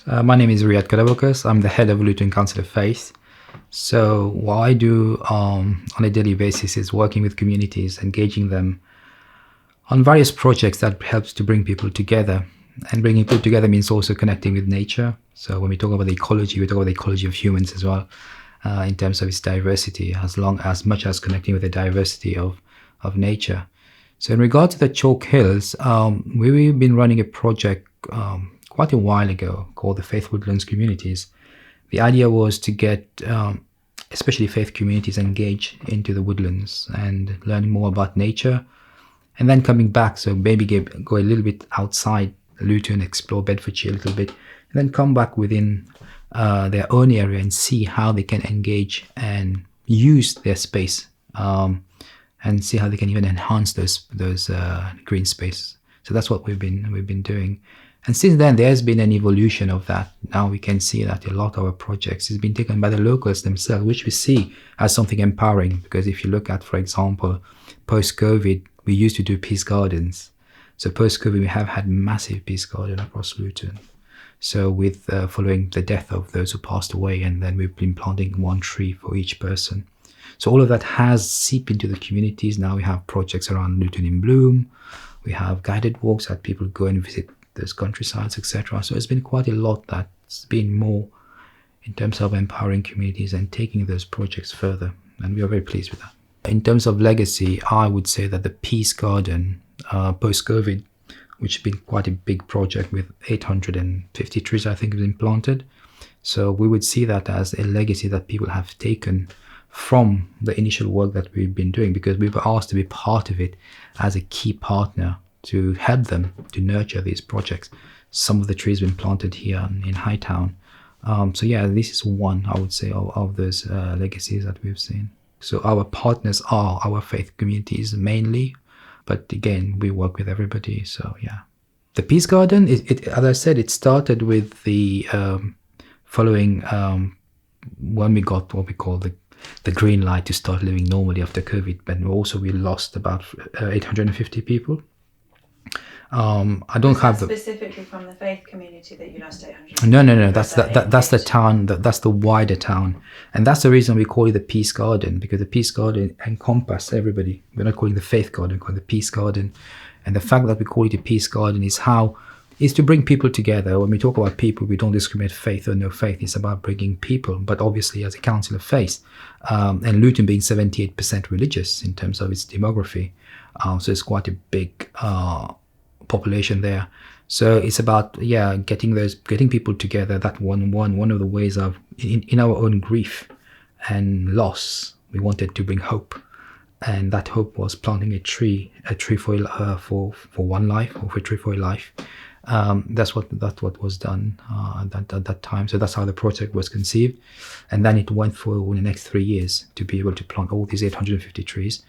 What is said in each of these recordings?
My name is Ryad Khodabocus. I'm the head of Luton Council of Faiths. So what I do on a daily basis is working with communities, engaging them on various projects that helps to bring people together. And bringing people together means also connecting with nature. So when we talk about the ecology, we talk about the ecology of humans as well, in terms of its diversity, as much as connecting with the diversity of nature. So in regard to the Chalk Hills, we've been running a project quite a while ago called the Faith Woodlands Communities. The idea was to get especially faith communities engaged into the woodlands and learning more about nature, and then coming back, so maybe go a little bit outside Luton, explore Bedfordshire a little bit, and then come back within their own area and see how they can engage and use their space, and see how they can even enhance those green spaces. So that's what we've been doing. And since then, there's been an evolution of that. Now we can see that a lot of our projects has been taken by the locals themselves, which we see as something empowering. Because if you look at, for example, post-COVID, we used to do peace gardens. So post-COVID, we have had massive peace garden across Luton. So with following the death of those who passed away, and then we've been planting one tree for each person. So all of that has seeped into the communities. Now we have projects around Luton in Bloom. We have guided walks that people go and visit those countrysides, etc. So it's been quite a lot that's been more in terms of empowering communities and taking those projects further. And we are very pleased with that. In terms of legacy, I would say that the Peace Garden, post-COVID, which has been quite a big project with 850 trees, I think, have been planted. So we would see that as a legacy that people have taken from the initial work that we've been doing, because we were asked to be part of it as a key partner to help them to nurture these projects. Some of the trees have been planted here in Hightown. So yeah, this is one, I would say, of those legacies that we've seen. So our partners are our faith communities mainly, but again, we work with everybody, so yeah. The Peace Garden, as I said, it started with the following when we got what we call the green light to start living normally after COVID, but also we lost about 850 people. I don't have the specifically from the faith community that you lost 800. No. That's the town. That's the wider town, and that's the reason we call it the Peace Garden, because the Peace Garden encompasses everybody. We're not calling it the Faith Garden, we're calling it the Peace Garden, and the fact that we call it a Peace Garden is to bring people together. When we talk about people, we don't discriminate faith or no faith. It's about bringing people. But obviously, as a council of faith, and Luton being 78% religious in terms of its demography, so it's quite a big population there. So it's about getting people together. That one of the ways of in our own grief and loss, we wanted to bring hope, and that hope was planting a tree for one life, or for a tree for a life. That's what was done at that time. So that's how the project was conceived, and then it went for the next 3 years to be able to plant all these 850 trees,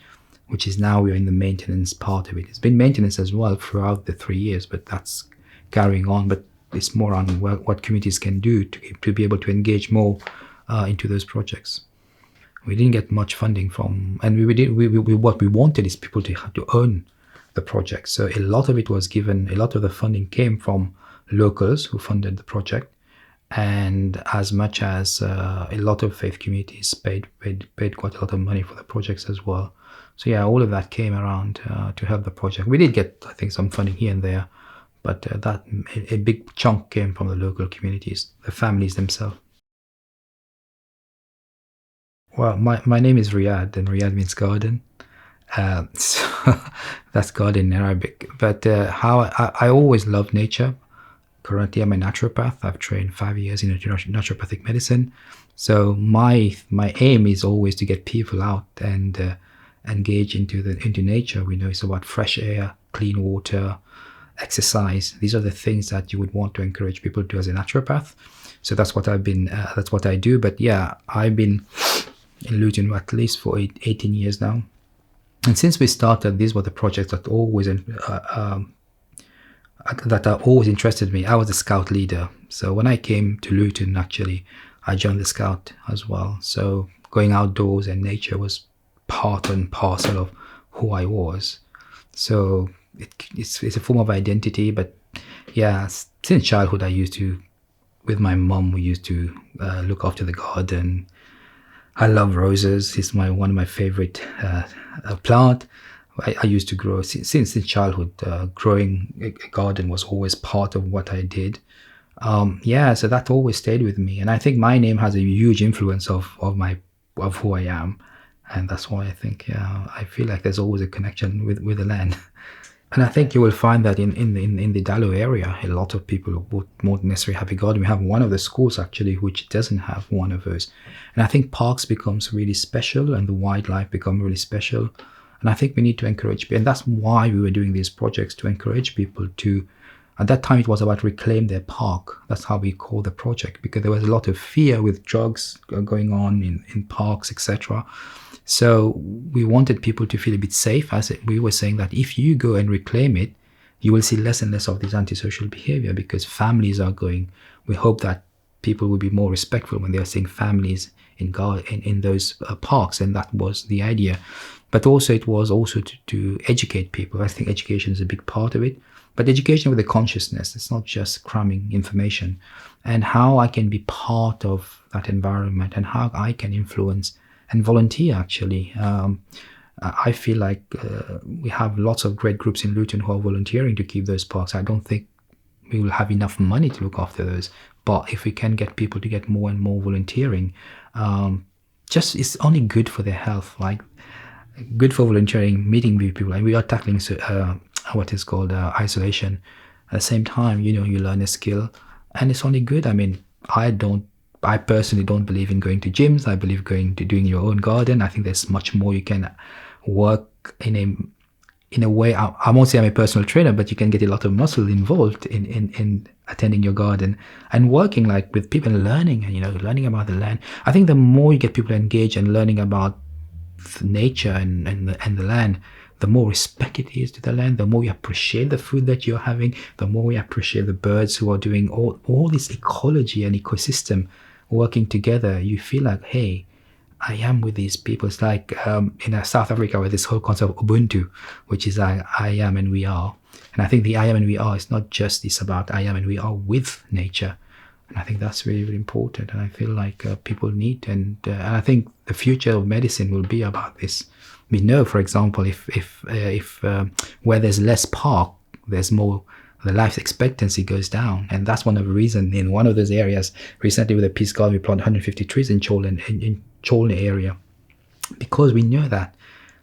which is now we're in the maintenance part of it. It's been maintenance as well throughout the 3 years, but that's carrying on. But it's more on what communities can do to be able to engage more into those projects. We didn't get much funding from, and what we wanted is people to have to own the project. So a lot of it was given, a lot of the funding came from locals who funded the project, and as much as a lot of faith communities paid quite a lot of money for the projects as well. So yeah, all of that came around to help the project. We did get, I think, some funding here and there, but a big chunk came from the local communities, the families themselves. Well, my name is Ryad, and Ryad means garden. So that's garden in Arabic. But how I always loved nature. Currently, I'm a naturopath. I've trained 5 years in naturopathic medicine. So my aim is always to get people out and engage into nature. We know it's about fresh air, clean water, exercise. These are the things that you would want to encourage people to do as a naturopath. So that's what that's what I do. But yeah, I've been in Luton at least for 18 years now. And since we started, these were the projects that always interested me. I was a scout leader. So when I came to Luton, actually, I joined the scout as well. So going outdoors and nature was part and parcel of who I was. So it's a form of identity. But yeah, since childhood, I used to with my mum, we used to look after the garden. I love roses. It's one of my favorite plant. I used to grow since childhood. Growing a garden was always part of what I did. So that always stayed with me, and I think my name has a huge influence of who I am, and that's why I think I feel like there's always a connection with the land. And I think you will find that in the Dallow area, a lot of people would not necessarily have a garden. We have one of the schools actually which doesn't have one of those. And I think parks becomes really special and the wildlife become really special. And I think we need to encourage people. And that's why we were doing these projects, to encourage people to, at that time it was about reclaim their park. That's how we call the project, because there was a lot of fear with drugs going on in parks, etc. So we wanted people to feel a bit safe, as we were saying that if you go and reclaim it, you will see less and less of this antisocial behavior, because families are going. We hope that people will be more respectful when they are seeing families in those parks, and that was the idea. But also it was also to educate people. I think education is a big part of it, but education with a consciousness. It's not just cramming information, and how I can be part of that environment and how I can influence and volunteer actually. I feel like we have lots of great groups in Luton who are volunteering to keep those parks. I don't think we will have enough money to look after those, but if we can get people to get more and more volunteering, just it's only good for their health, like good for volunteering, meeting with people, and we are tackling what is called isolation. At the same time, you learn a skill, and it's only good. I mean, I personally don't believe in going to gyms. I believe doing your own garden. I think there's much more you can work in a way. I won't say I'm a personal trainer, but you can get a lot of muscle involved in attending your garden and working like with people and learning, and learning about the land. I think the more you get people engaged and learning about nature and the land, the more respect it is to the land, the more you appreciate the food that you're having, the more you appreciate the birds who are doing all this ecology and ecosystem working together. You feel like, hey, I am with these people. It's like in South Africa with this whole concept of Ubuntu, which is I am and we are. And I think the I am and we are is not just this about I am and we are with nature. And I think that's really, really important. And I feel like people need, and I think the future of medicine will be about this. We know, for example, if where there's less park, there's more, the life expectancy goes down, and that's one of the reasons in one of those areas recently with the Peace Garden we planted 150 trees in Cholne area, because we know that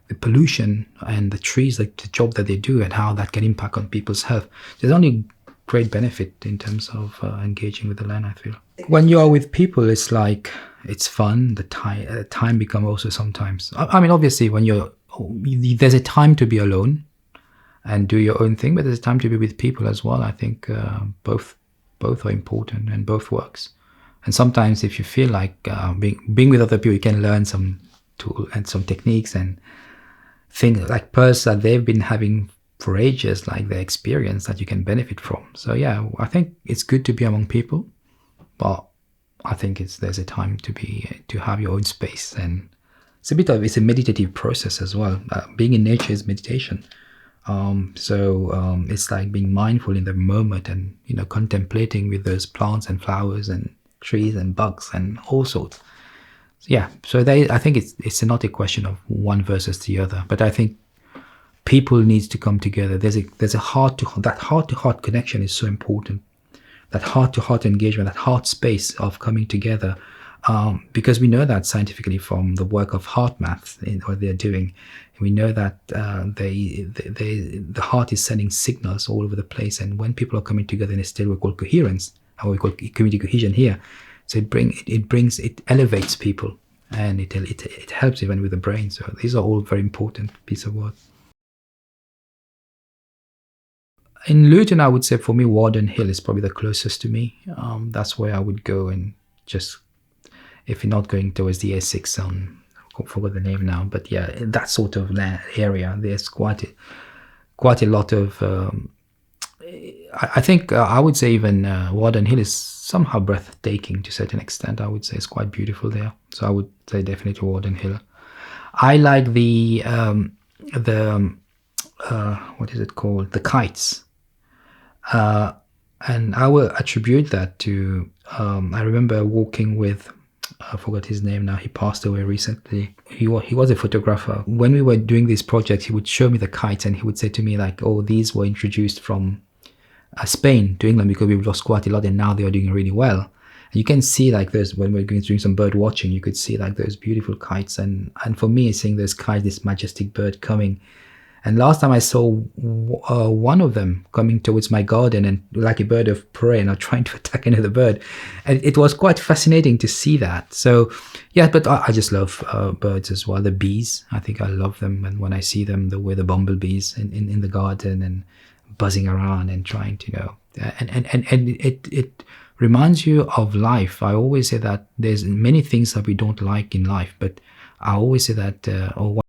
the pollution and the trees, like the job that they do and how that can impact on people's health. There's only great benefit in terms of engaging with the land, I feel. When you are with people, it's like, it's fun. The time become also sometimes, I mean, obviously when there's a time to be alone and do your own thing, but there's a time to be with people as well. I think both are important and both works. And sometimes if you feel like being with other people, you can learn some tools and some techniques and things like pearls that they've been having for ages, like their experience that you can benefit from. So yeah, I think it's good to be among people, but I think there's a time to have your own space, and it's a meditative process as well. Being in nature is meditation. It's like being mindful in the moment and contemplating with those plants and flowers and trees and bugs and all sorts. Yeah, so I think it's not a question of one versus the other, but I think people needs to come together. There's a heart-to-heart connection is so important. That heart-to-heart engagement, that heart space of coming together, because we know that scientifically from the work of heart math in what they're doing, we know that the heart is sending signals all over the place, and when people are coming together in a state we call coherence, or we call community cohesion here, so it elevates people, and it helps even with the brain. So these are all very important piece of work. In Luton, I would say for me, Warden Hill is probably the closest to me. That's where I would go, and just, if you're not going towards the A6, I forgot the name now, but yeah, that sort of area, there's quite a lot of, I think I would say even Warden Hill is somehow breathtaking to a certain extent. I would say it's quite beautiful there. So I would say definitely Warden Hill. I like the what is it called? The kites. And I will attribute that to, I remember walking with, I forgot his name now, he passed away recently. He was a photographer. When we were doing these projects, he would show me the kites and he would say to me like, oh, these were introduced from Spain to England because we've lost quite a lot and now they are doing really well. And you can see like those, when we're doing some bird watching, you could see like those beautiful kites. And for me, seeing those kites, this majestic bird coming. And last time I saw one of them coming towards my garden and like a bird of prey and trying to attack another bird. And it was quite fascinating to see that. So yeah, but I just love birds as well. The bees, I think I love them. And when I see them, the way the bumblebees in the garden and buzzing around and trying to, and it reminds you of life. I always say that there's many things that we don't like in life, but I always say that, or